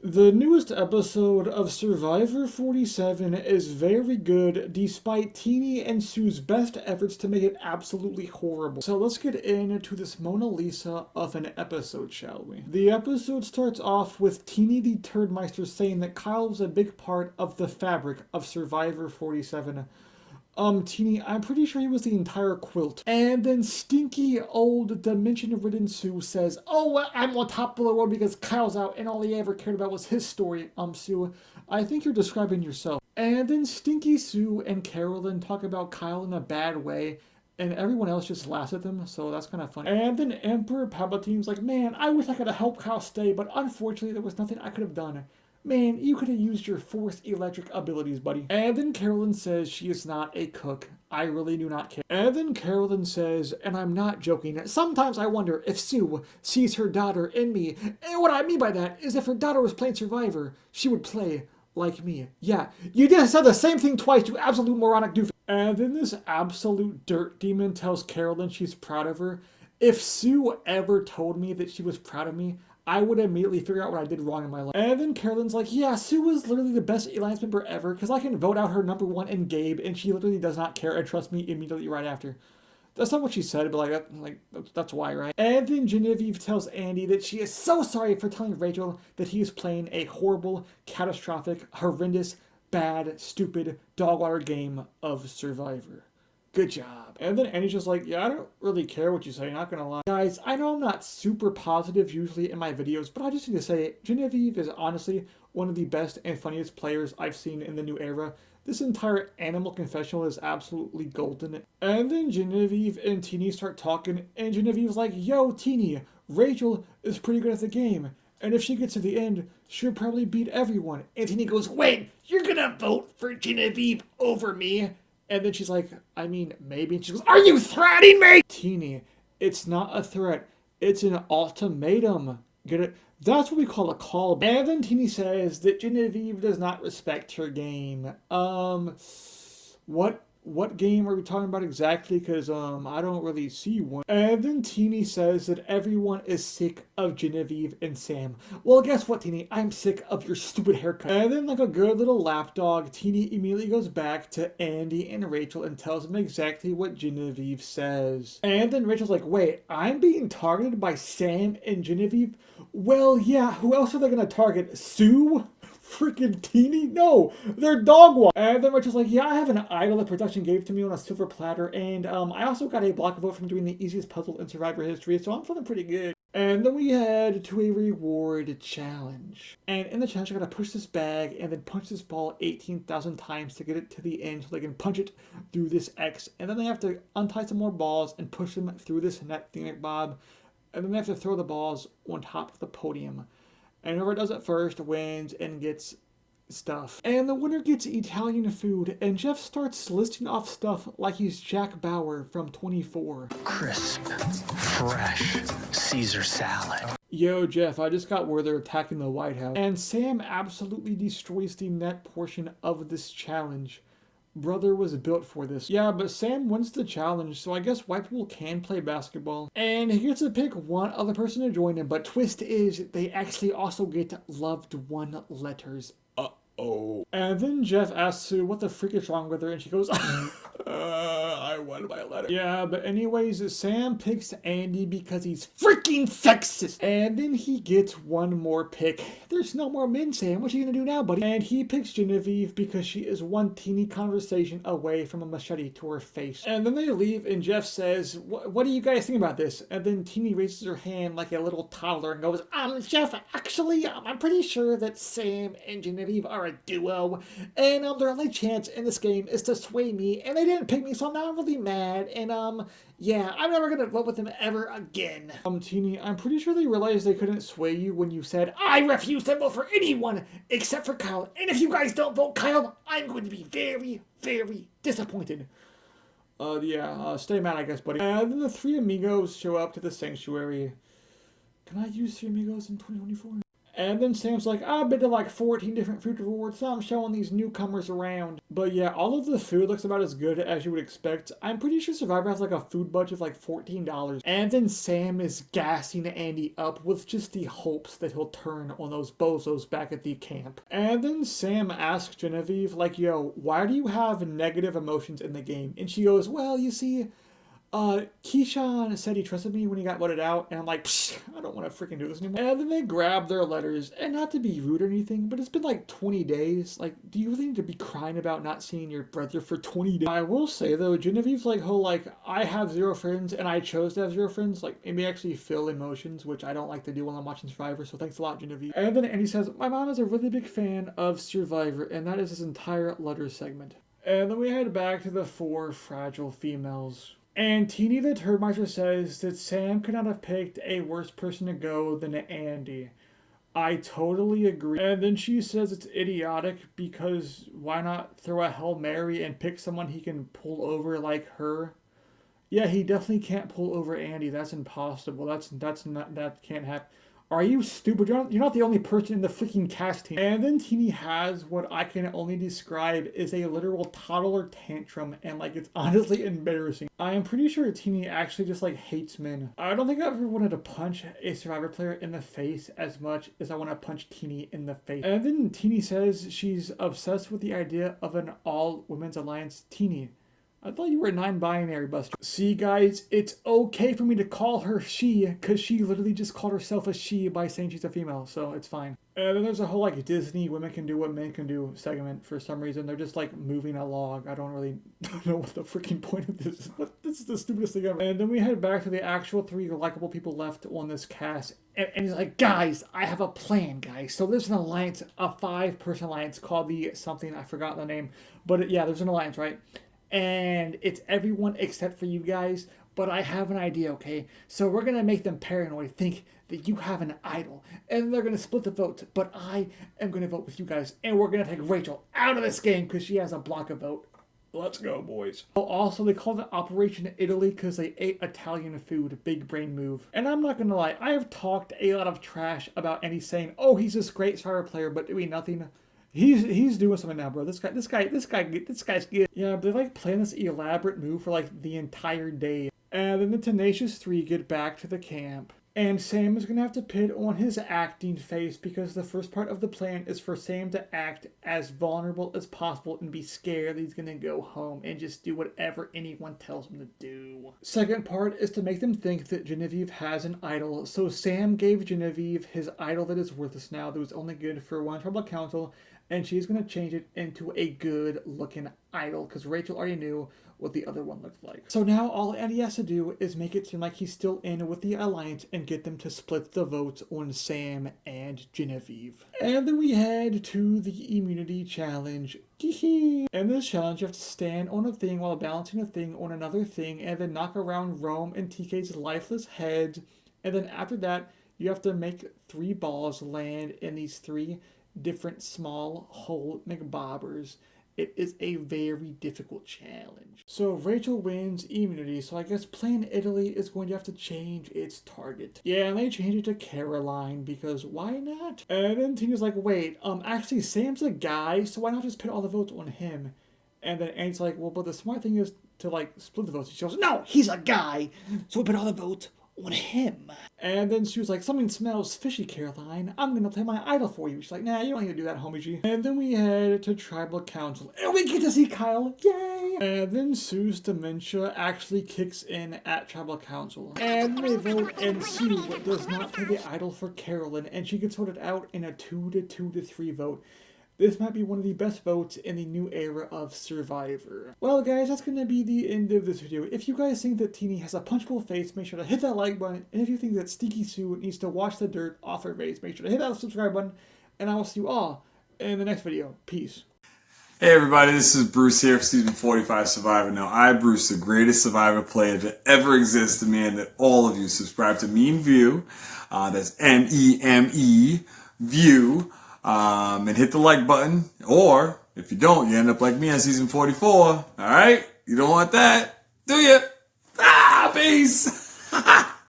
The newest episode of Survivor 47 is very good despite Teeny and Sue's best efforts to make it absolutely horrible. So let's get into this Mona Lisa of an episode, shall we? The episode starts off with Teeny the Turdmeister saying that Kyle was a big part of the fabric of Survivor 47. Teeny, I'm pretty sure he was the entire quilt. And then stinky old dimension-ridden Sue says, "Oh, I'm on top of the world because Kyle's out and all he ever cared about was his story." Sue, I think you're describing yourself. And then Stinky Sue and Carolyn talk about Kyle in a bad way, and everyone else just laughs at them, so that's kind of funny. And then Emperor Palpatine's like, "Man, I wish I could have helped Kyle stay, but unfortunately there was nothing I could have done." Man, you could have used your force electric abilities, buddy. And then Carolyn says she is not a cook. I really do not care. And then Carolyn says, and I'm not joking, sometimes I wonder if Sue sees her daughter in me. And what I mean by that is if her daughter was playing Survivor, she would play like me. Yeah, you just said the same thing twice, you absolute moronic doofus. And then this absolute dirt demon tells Carolyn she's proud of her. If Sue ever told me that she was proud of me, I would immediately figure out what I did wrong in my life. And then Carolyn's like, yeah, Sue was literally the best Alliance member ever because I can vote out her number one in Gabe and she literally does not care and trust me immediately right after. That's not what she said, but that's why, right? And then Genevieve tells Andy that she is so sorry for telling Rachel that he is playing a horrible, catastrophic, horrendous, bad, stupid, dog water game of Survivor. Good job. And then Andy's just like, yeah, I don't really care what you say, not gonna lie. Guys, I know I'm not super positive usually in my videos, but I just need to say, Genevieve is honestly one of the best and funniest players I've seen in the new era. This entire animal confessional is absolutely golden. And then Genevieve and Teeny start talking, and Genevieve's like, yo, Teeny, Rachel is pretty good at the game. And if she gets to the end, she'll probably beat everyone. And Teeny goes, wait, you're gonna vote for Genevieve over me? And then she's like, I mean, maybe. And she goes, are you threatening me? Teeny, it's not a threat. It's an ultimatum. Get it? That's what we call a call. And then Teeny says that Genevieve does not respect her game. What game are we talking about exactly? Because, I don't really see one. And then Teeny says that everyone is sick of Genevieve and Sam. Well, guess what, Teeny? I'm sick of your stupid haircut. And then, like a good little lapdog, Teeny immediately goes back to Andy and Rachel and tells them exactly what Genevieve says. And then Rachel's like, wait, I'm being targeted by Sam and Genevieve? Well, yeah, who else are they gonna target? Sue? Freaking Teeny? No, they're dog walk. And then Rachel's like, yeah, I have an idol that production gave to me on a silver platter, and I also got a block vote from doing the easiest puzzle in Survivor history, so I'm feeling pretty good. And then we head to a reward challenge. And in the challenge, I gotta push this bag and then punch this ball 18,000 times to get it to the end so they can punch it through this X. And then they have to untie some more balls and push them through this net thingamabob. And then they have to throw the balls on top of the podium. And whoever does it first wins and gets stuff. And the winner gets Italian food, and Jeff starts listing off stuff like he's Jack Bauer from 24. Crisp, fresh Caesar salad. Yo, Jeff, I just got word they're attacking the White House. And Sam absolutely destroys the net portion of this challenge. Brother was built for this. Yeah, but Sam wins the challenge, so I guess white people can play basketball. And he gets to pick one other person to join him, but twist is they actually also get loved one letters. Uh-oh. And then Jeff asks Sue what the freak is wrong with her, and she goes, I won my letter. Yeah, but anyways, Sam picks Andy because he's freaking sexist. And then he gets one more pick. There's no more men, Sam. What you gonna do now, buddy? And he picks Genevieve because she is one teeny conversation away from a machete to her face. And then they leave, and Jeff says, what do you guys think about this? And then Teeny raises her hand like a little toddler and goes, Jeff, actually, I'm pretty sure that Sam and Genevieve are a duo. And their only chance in this game is to sway me, and they didn't pick me, so I'm not really mad. And yeah, I'm never gonna vote with them ever again. Teeny, I'm pretty sure they realized they couldn't sway you when you said, I refuse to vote for anyone except for Kyle. And if you guys don't vote Kyle, I'm going to be very, very disappointed. Stay mad, I guess, buddy. And then the three amigos show up to the sanctuary. Can I use three amigos in 2024? And then Sam's like, I've been to like 14 different food rewards, so I'm showing these newcomers around. But yeah, all of the food looks about as good as you would expect. I'm pretty sure Survivor has like a food budget of like $14. And then Sam is gassing Andy up with just the hopes that he'll turn on those bozos back at the camp. And then Sam asks Genevieve, like, yo, why do you have negative emotions in the game? And she goes, well, you see, Keyshawn said he trusted me when he got voted out, and I'm like, psh, I don't want to freaking do this anymore. And then they grab their letters, and not to be rude or anything, but it's been like 20 days. Like, do you really need to be crying about not seeing your brother for 20 days? I will say, though, Genevieve's like, I have 0 friends, and I chose to have 0 friends. Like, it may actually feel emotions, which I don't like to do when I'm watching Survivor, so thanks a lot, Genevieve. And then Andy says, my mom is a really big fan of Survivor, and that is his entire letter segment. And then we head back to the 4 fragile females. And Teeny the Turdmeister says that Sam could not have picked a worse person to go than Andy. I totally agree. And then she says it's idiotic because why not throw a Hail Mary and pick someone he can pull over like her? Yeah, he definitely can't pull over Andy. That's impossible. That can't happen. Are you stupid? You're not the only person in the freaking cast team. And then Teeny has what I can only describe as a literal toddler tantrum, and like it's honestly embarrassing. I am pretty sure Teeny actually just like hates men. I don't think I've ever wanted to punch a Survivor player in the face as much as I want to punch Teeny in the face. And then Teeny says she's obsessed with the idea of an all-women's alliance. Teeny, I thought you were non-binary, Buster. See, guys, it's okay for me to call her she, because she literally just called herself a she by saying she's a female, so it's fine. And then there's a whole, like, Disney women can do what men can do segment for some reason. They're just, like, moving a log. I don't really know what the freaking point of this is, but this is the stupidest thing ever. And then we head back to the actual 3 likable people left on this cast. And he's like, guys, I have a plan, guys. So there's an alliance, a 5-person alliance called the something, I forgot the name. But yeah, there's an alliance, right? And it's everyone except for you guys, but I have an idea, okay? So we're going to make them paranoid, think that you have an idol, and they're going to split the vote, but I am going to vote with you guys, and we're going to take Rachel out of this game because she has a block of vote. Let's go, boys. Also, they called it Operation Italy because they ate Italian food. Big brain move. And I'm not going to lie, I have talked a lot of trash about Andy saying, oh, he's this great Survivor player, but doing nothing. He's doing something now, bro. This guy's good. Yeah, but they like playing this elaborate move for like the entire day. And then the Tenacious 3 get back to the camp. And Sam is gonna have to pit on his acting face because the first part of the plan is for Sam to act as vulnerable as possible and be scared that he's gonna go home and just do whatever anyone tells him to do. Second part is to make them think that Genevieve has an idol. So Sam gave Genevieve his idol that is worthless now, that was only good for one tribal council, and she's going to change it into a good-looking idol, because Rachel already knew what the other one looked like. So now all Andy has to do is make it seem like he's still in with the alliance and get them to split the votes on Sam and Genevieve. And then we head to the immunity challenge. In this challenge, you have to stand on a thing while balancing a thing on another thing, and then knock around Rome and TK's lifeless heads. And then after that, you have to make 3 balls land in these 3 different small hole McBobbers. It is a very difficult challenge. So Rachel wins immunity, so I guess Plan Italy is going to have to change its target. Yeah, and they change it to Caroline, because why not? And then Tina's like, wait, actually Sam's a guy, so why not just put all the votes on him? And then Andy's like, well, but the smart thing is to like split the votes. She goes, no, he's a guy, so we put all the votes on him. And then she was like, something smells fishy, Caroline. I'm gonna play my idol for you. She's like, nah, you don't need to do that, homie G. And then we head to Tribal Council, and we get to see Kyle. Yay! And then Sue's dementia actually kicks in at Tribal Council. And they vote, and Sue does not play the idol for Carolyn, and she gets voted out in a 2-2-3 vote. This might be one of the best votes in the new era of Survivor. Well, guys, that's going to be the end of this video. If you guys think that Teeny has a punchable face, make sure to hit that like button. And if you think that Stinky Sue needs to wash the dirt off her face, make sure to hit that subscribe button. And I will see you all in the next video. Peace. Hey everybody, this is Bruce here for Season 45 Survivor. Now, I, Bruce, the greatest Survivor player to ever exist, demand that all of you subscribe to Meme View. That's M-E-M-E, View. And hit the like button, or if you don't, you end up like me on Season 44. Alright? You don't want that, do you? Peace!